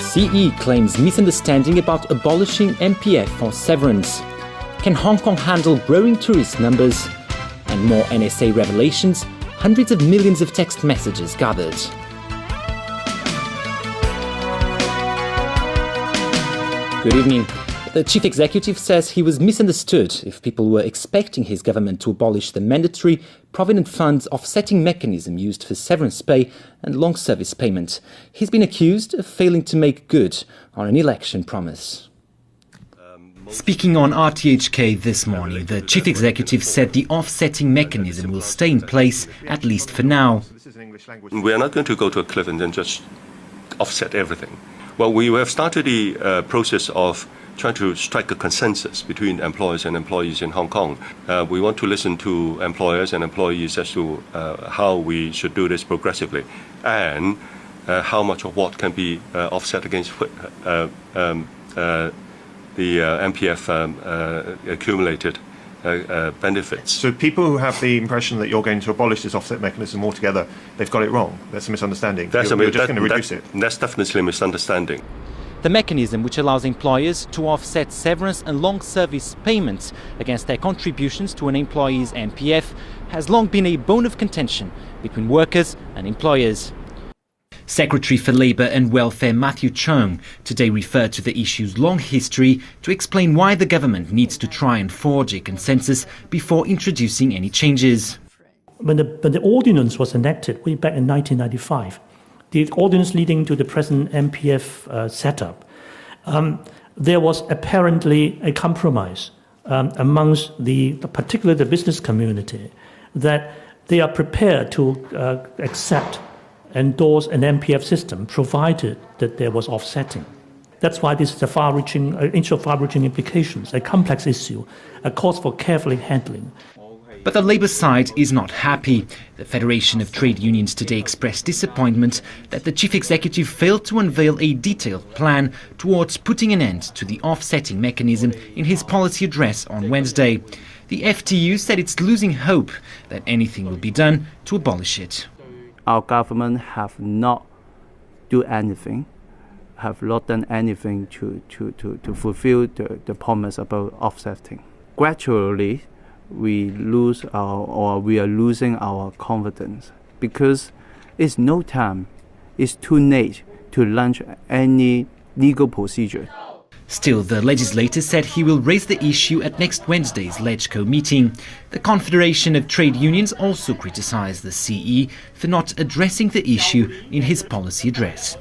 CE claims misunderstanding about abolishing MPF for severance. Can Hong Kong handle growing tourist numbers? And more NSA revelations, hundreds of millions of text messages gathered. Good evening. The chief executive says he was misunderstood if people were expecting his government to abolish the mandatory provident funds offsetting mechanism used for severance pay and long service payment. He's been accused of failing to make good on an election promise. Speaking on RTHK this morning, the chief executive said the offsetting mechanism will stay in place, at least for now. We are not going to go to a cliff and then just offset everything. Well, we have started the process of trying to strike a consensus between employers and employees in Hong Kong. We want to listen to employers and employees as to how we should do this progressively and how much of what can be offset against the MPF accumulated benefits. So people who have the impression that you're going to abolish this offset mechanism altogether, they've got it wrong. That's a misunderstanding. You're just going to reduce it. That's definitely a misunderstanding. The mechanism, which allows employers to offset severance and long service payments against their contributions to an employee's MPF, has long been a bone of contention between workers and employers. Secretary for Labour and Welfare Matthew Cheung today referred to the issue's long history to explain why the government needs to try and forge a consensus before introducing any changes. When the ordinance was enacted way back in 1995, the ordinance leading to the present MPF setup, there was apparently a compromise amongst particularly the business community, that they are prepared to endorse an MPF system, provided that there was offsetting. That's why this is issue of far-reaching implications, a complex issue, a cause for carefully handling. But the Labour side is not happy. The Federation of Trade Unions today expressed disappointment that the chief executive failed to unveil a detailed plan towards putting an end to the offsetting mechanism in his policy address on Wednesday. The FTU said it's losing hope that anything will be done to abolish it. Our government have not done anything to fulfill the promise about offsetting. Gradually, we are losing our confidence because it's no time, it's too late to launch any legal procedure. Still, the legislator said he will raise the issue at next Wednesday's LegCo meeting. The Confederation of Trade Unions also criticised the CE for not addressing the issue in his policy address.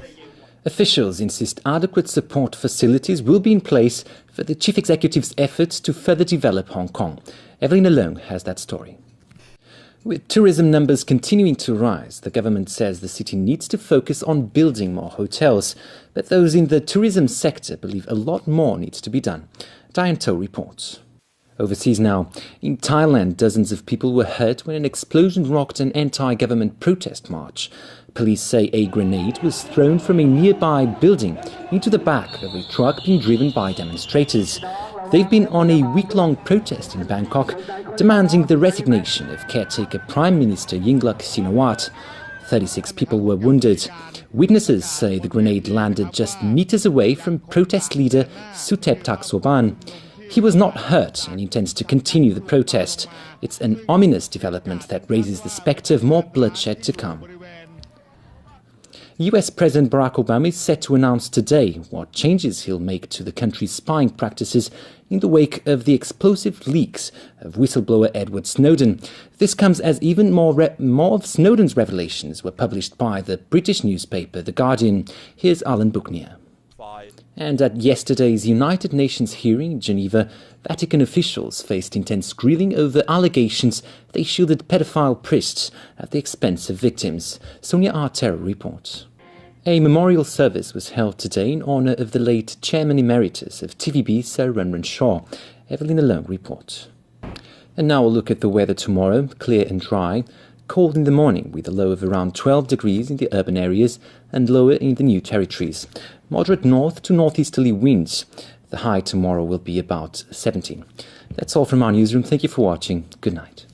Officials insist adequate support facilities will be in place for the chief executive's efforts to further develop Hong Kong. Evelyn Alone has that story. With tourism numbers continuing to rise, the government says the city needs to focus on building more hotels. But those in the tourism sector believe a lot more needs to be done. Diane To reports. Overseas now. In Thailand, dozens of people were hurt when an explosion rocked an anti-government protest march. Police say a grenade was thrown from a nearby building into the back of a truck being driven by demonstrators. They've been on a week-long protest in Bangkok, demanding the resignation of caretaker Prime Minister Yingluck Shinawatra. 36 people were wounded. Witnesses say the grenade landed just meters away from protest leader Suthep Thakksoban. He was not hurt and intends to continue the protest. It's an ominous development that raises the spectre of more bloodshed to come. US President Barack Obama is set to announce today what changes he'll make to the country's spying practices in the wake of the explosive leaks of whistleblower Edward Snowden. This comes as even more of Snowden's revelations were published by the British newspaper The Guardian. Here's Alan Buckner. And at yesterday's United Nations hearing in Geneva, Vatican officials faced intense grilling over allegations they shielded pedophile priests at the expense of victims. Sonia Artero reports. A memorial service was held today in honour of the late Chairman Emeritus of TVB, Sir Run Shaw. Evelyn Alone reports. And now a look at the weather tomorrow. Clear and dry. Cold in the morning with a low of around 12 degrees in the urban areas and lower in the new territories. Moderate north to northeasterly winds. The high tomorrow will be about 17. That's all from our newsroom. Thank you for watching. Good night.